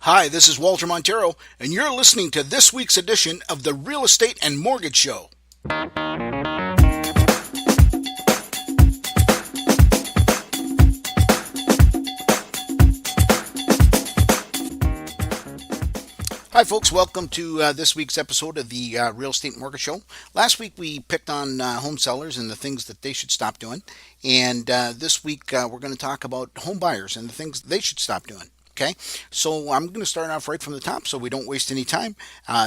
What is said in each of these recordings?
Hi, this is Walter Montero, and you're listening to this week's edition of the Real Estate and Mortgage Show. Hi, folks. Welcome to this week's episode of the Real Estate and Mortgage Show. Last week we picked on home sellers and the things that they should stop doing. And this week we're going to talk about home buyers and the things they should stop doing. Okay, so I'm going to start off right from the top so we don't waste any time.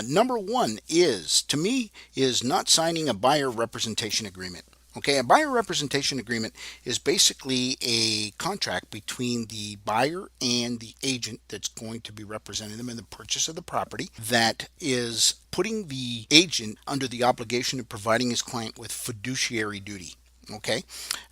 Number one is, to me, is not signing a buyer representation agreement. Okay, a buyer representation agreement is basically a contract between the buyer and the agent that's going to be representing them in the purchase of the property that is putting the agent under the obligation of providing his client with fiduciary duty. Okay,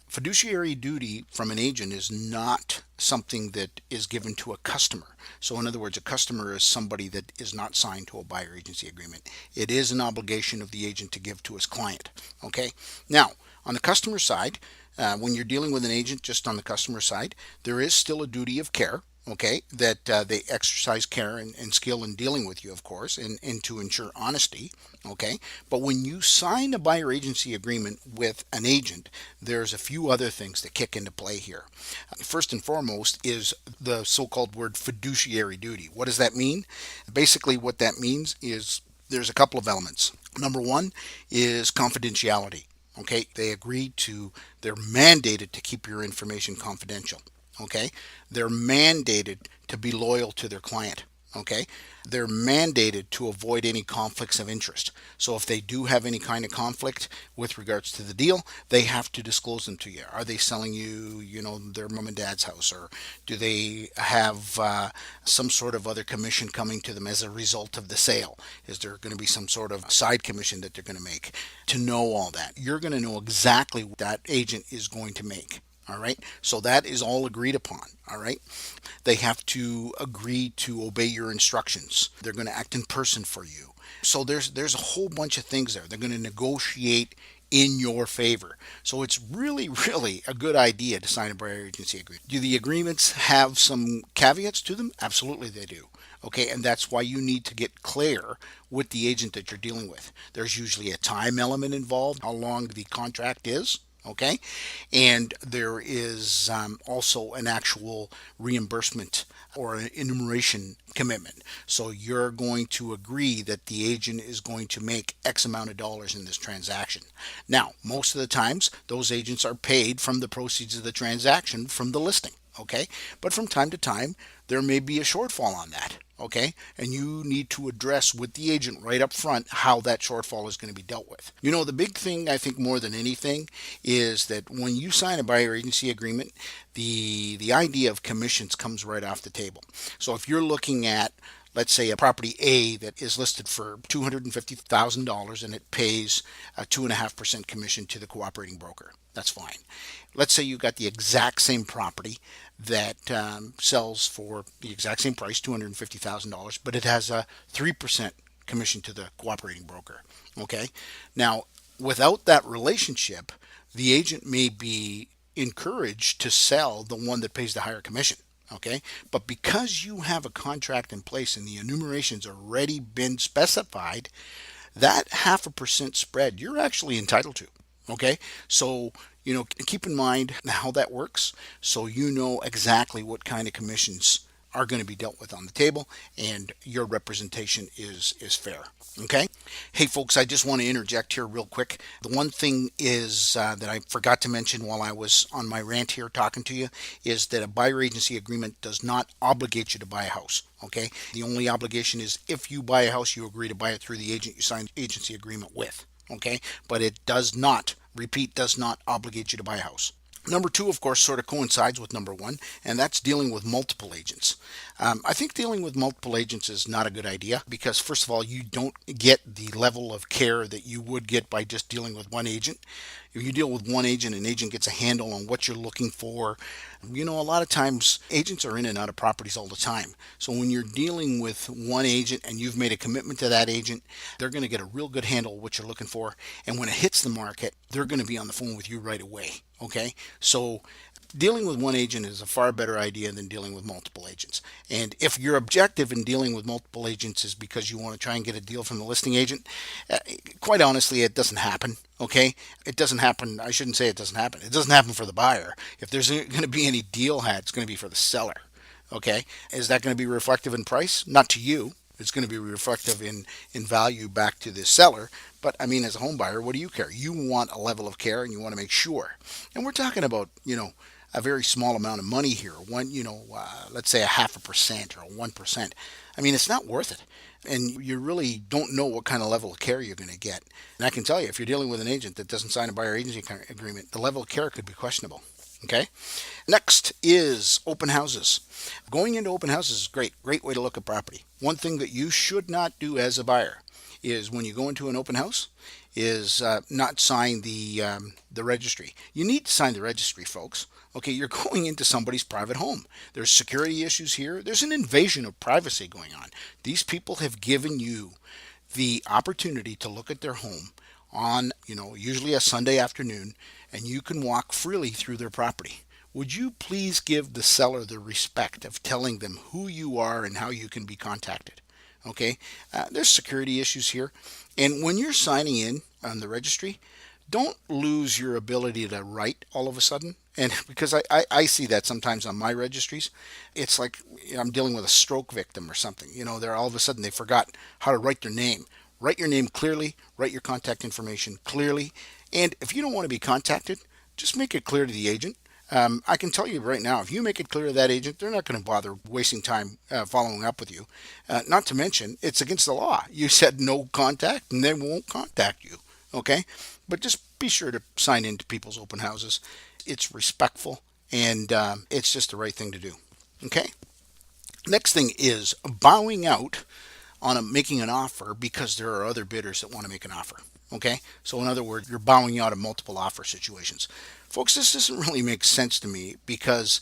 fiduciary duty from an agent is not something that is given to a customer. So in other words, a customer is somebody that is not signed to a buyer agency agreement. It is an obligation of the agent to give to his client. Okay, now on the customer side, when you're dealing with an agent just on the customer side, there is still a duty of care, okay, that they exercise care and skill in dealing with you, of course, and to ensure honesty, okay. But when you sign a buyer agency agreement with an agent, there's a few other things that kick into play here. First and foremost is the so-called word fiduciary duty. What does that mean? Basically, what that means is there's a couple of elements. Number one is confidentiality. Okay, they're mandated to keep your information confidential. Okay, they're mandated to be loyal to their client. Okay, they're mandated to avoid any conflicts of interest. So if they do have any kind of conflict with regards to the deal, they have to disclose them to you. Are they selling you, their mom and dad's house, or do they have some sort of other commission coming to them as a result of the sale? Is there going to be some sort of side commission that they're going to make? To know all that, you're going to know exactly what that agent is going to make. All right, so that is all agreed upon. All right, they have to agree to obey your instructions. They're going to act in person for you. So there's a whole bunch of things there. They're going to negotiate in your favor. So it's really, really a good idea to sign a buyer agency agreement. Do the agreements have some caveats to them? Absolutely they do. Okay, and that's why you need to get clear with the agent that you're dealing with. There's usually a time element involved, how long the contract is. Okay, and there is also an actual reimbursement or an enumeration commitment. So you're going to agree that the agent is going to make X amount of dollars in this transaction. Now, most of the times, those agents are paid from the proceeds of the transaction from the listing. Okay, but from time to time, there may be a shortfall on that. Okay, and you need to address with the agent right up front how that shortfall is going to be dealt with. The big thing, I think, more than anything, is that when you sign a buyer agency agreement, the idea of commissions comes right off the table. So if you're looking at, let's say, a property A that is listed for $250,000 and it pays a 2.5% commission to the cooperating broker, that's fine. Let's say you got the exact same property that sells for the exact same price, $250,000, but it has a 3% commission to the cooperating broker. Okay, now without that relationship, the agent may be encouraged to sell the one that pays the higher commission. Okay, but because you have a contract in place and the enumeration's already been specified, that 0.5% spread you're actually entitled to. Okay, so keep in mind how that works, so you know exactly what kind of commissions are going to be dealt with on the table, and your representation is fair. Okay. Hey, folks, I just want to interject here real quick. The one thing is that I forgot to mention while I was on my rant here talking to you is that a buyer agency agreement does not obligate you to buy a house. Okay. The only obligation is if you buy a house, you agree to buy it through the agent you signed agency agreement with. Okay. But it does not, repeat, does not obligate you to buy a house. Number two, of course, sort of coincides with number one, and that's dealing with multiple agents. I think dealing with multiple agents is not a good idea because, first of all, you don't get the level of care that you would get by just dealing with one agent. If you deal with one agent, an agent gets a handle on what you're looking for. A lot of times agents are in and out of properties all the time. So when you're dealing with one agent and you've made a commitment to that agent, they're going to get a real good handle on what you're looking for. And when it hits the market, they're going to be on the phone with you right away. Okay, so Dealing with one agent is a far better idea than dealing with multiple agents. And if your objective in dealing with multiple agents is because you want to try and get a deal from the listing agent, uh, quite honestly, it doesn't happen. Okay, it doesn't happen. I shouldn't say it doesn't happen. It doesn't happen for the buyer. If there's going to be any deal had, it's going to be for the seller. Okay, is that going to be reflective in price? Not to you. It's going to be reflective in value back to the seller. But I mean, as a home buyer, what do you care? You want a level of care, and you want to make sure. And we're talking about, a very small amount of money here. Let's say a half a percent or 1%. I mean, it's not worth it. And you really don't know what kind of level of care you're going to get. And I can tell you, if you're dealing with an agent that doesn't sign a buyer agency agreement, the level of care could be questionable. Okay. Next is open houses. Going into open houses is great. Great way to look at property. One thing that you should not do as a buyer is when you go into an open house is not sign the registry. You need to sign the registry, folks. Okay, you're going into somebody's private home. There's security issues here. There's an invasion of privacy going on. These people have given you the opportunity to look at their home on, usually a Sunday afternoon, and you can walk freely through their property. Would you please give the seller the respect of telling them who you are and how you can be contacted? Okay, there's security issues here. And when you're signing in on the registry, don't lose your ability to write all of a sudden. And because I see that sometimes on my registries, it's like I'm dealing with a stroke victim or something. They're all of a sudden they forgot how to write their name. Write your name clearly, write your contact information clearly. And if you don't want to be contacted, just make it clear to the agent. I can tell you right now, if you make it clear to that agent, they're not going to bother wasting time following up with you. Not to mention, it's against the law. You said no contact, and they won't contact you. Okay? But just be sure to sign into people's open houses. It's respectful, and it's just the right thing to do. Okay? Next thing is bowing out on making an offer because there are other bidders that want to make an offer. Okay? So, in other words, you're bowing out of multiple offer situations. Folks, this doesn't really make sense to me because,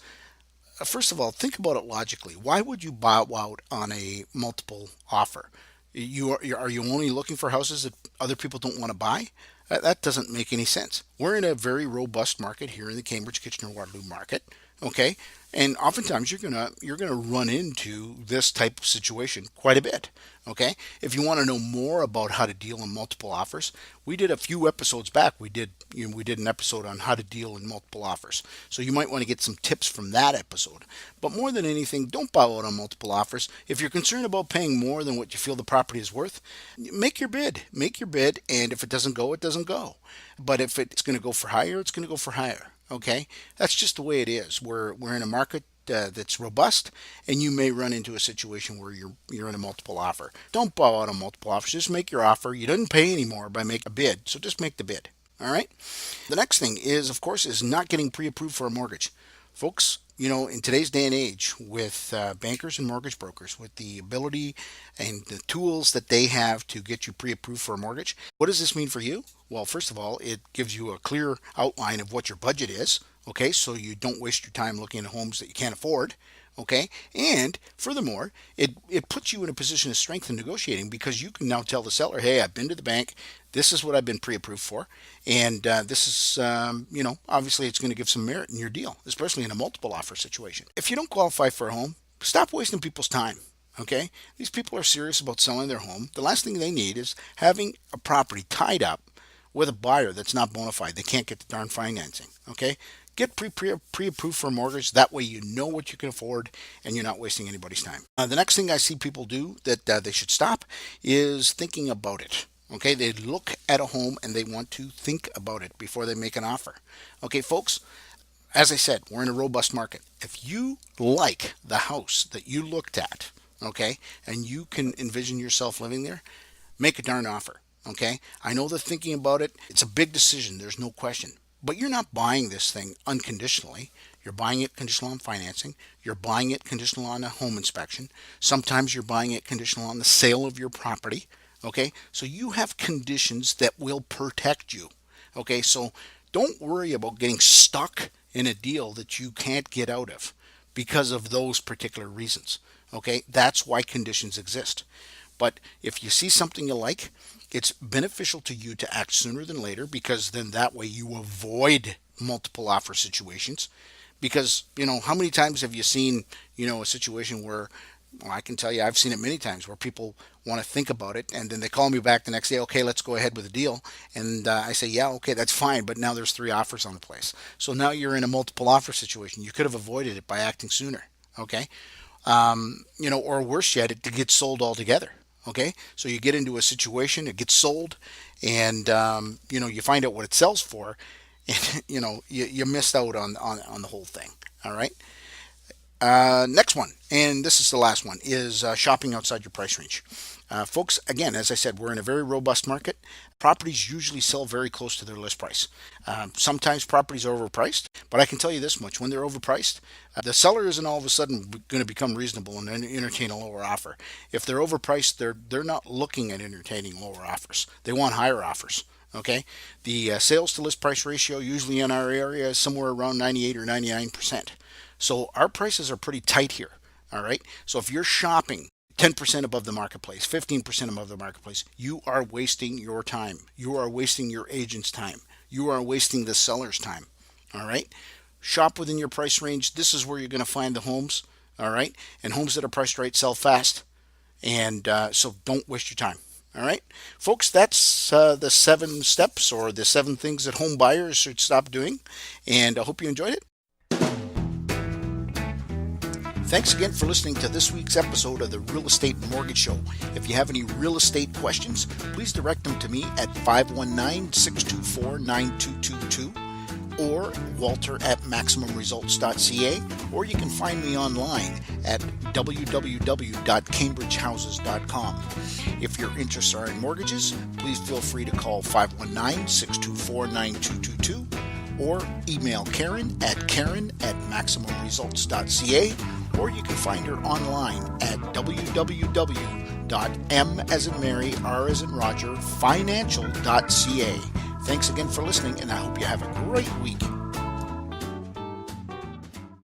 first of all, think about it logically. Why would you bow out on a multiple offer? Are you only looking for houses that other people don't want to buy? That doesn't make any sense. We're in a very robust market here in the Cambridge, Kitchener, Waterloo market. Okay, and oftentimes you're gonna run into this type of situation quite a bit. Okay, if you want to know more about how to deal in multiple offers, we did a few episodes back. We did an episode on how to deal in multiple offers. So you might want to get some tips from that episode. But more than anything, don't bow out on multiple offers. If you're concerned about paying more than what you feel the property is worth, make your bid. Make your bid, and if it doesn't go, it doesn't go. But if it's going to go for higher, it's going to go for higher. Okay, that's just the way it is. We're in a market that's robust, and you may run into a situation where you're in a multiple offer. Don't bow out on multiple offers. Just make your offer. You didn't pay any more by making a bid, so just make the bid. All right. The next thing is, of course, is not getting pre-approved for a mortgage, folks. In today's day and age, with bankers and mortgage brokers, with the ability and the tools that they have to get you pre-approved for a mortgage, what does this mean for you? Well, first of all, it gives you a clear outline of what your budget is. Okay, so you don't waste your time looking at homes that you can't afford. Okay, and furthermore, it puts you in a position of strength in negotiating because you can now tell the seller, hey, I've been to the bank. This is what I've been pre-approved for, and this is, obviously it's going to give some merit in your deal, especially in a multiple offer situation. If you don't qualify for a home, stop wasting people's time. Okay, these people are serious about selling their home. The last thing they need is having a property tied up with a buyer that's not bona fide. They can't get the darn financing. Okay, get pre-approved for a mortgage. That way you know what you can afford and you're not wasting anybody's time. The next thing I see people do that they should stop is thinking about it. Okay, they look at a home and they want to think about it before they make an offer. Okay, folks, as I said, we're in a robust market. If you like the house that you looked at, okay, and you can envision yourself living there, make a darn offer. Okay, I know that thinking about it, it's a big decision. There's no question. But you're not buying this thing unconditionally. You're buying it conditional on financing. You're buying it conditional on a home inspection. Sometimes you're buying it conditional on the sale of your property. Okay, so you have conditions that will protect you. Okay, so don't worry about getting stuck in a deal that you can't get out of because of those particular reasons. Okay, that's why conditions exist. But if you see something you like, it's beneficial to you to act sooner than later because then that way you avoid multiple offer situations. Because, how many times have you seen, a situation where, well, I can tell you I've seen it many times where people want to think about it and then they call me back the next day, okay, let's go ahead with the deal. And I say, yeah, okay, that's fine. But now there's three offers on the place. So now you're in a multiple offer situation. You could have avoided it by acting sooner. Okay. Or worse yet, it gets sold altogether. Okay. So you get into a situation, it gets sold, and, you find out what it sells for, and, you missed out on the whole thing. All right. Next one, and this is the last one, is shopping outside your price range. Folks, again, as I said, we're in a very robust market. Properties usually sell very close to their list price. Sometimes properties are overpriced, but I can tell you this much: when they're overpriced, the seller isn't all of a sudden going to become reasonable and entertain a lower offer. If they're overpriced, they're not looking at entertaining lower offers. They want higher offers. Okay, the sales to list price ratio usually in our area is somewhere around 98 or 99%. So our prices are pretty tight here. All right. So if you're shopping 10% above the marketplace, 15% above the marketplace, you are wasting your time. You are wasting your agent's time. You are wasting the seller's time. All right. Shop within your price range. This is where you're going to find the homes. All right. And homes that are priced right sell fast. And so don't waste your time. All right, folks, that's the 7 steps or the 7 things that home buyers should stop doing. And I hope you enjoyed it. Thanks again for listening to this week's episode of the Real Estate Mortgage Show. If you have any real estate questions, please direct them to me at 519-624-9222 or walter@maximumresults.ca, or you can find me online at www.cambridgehouses.com. If your interests are in mortgages, please feel free to call 519-624-9222 or email Karen@maximumresults.ca, or you can find her online at www.m as in Mary, R as in Roger, financial.ca. Thanks again for listening, and I hope you have a great week.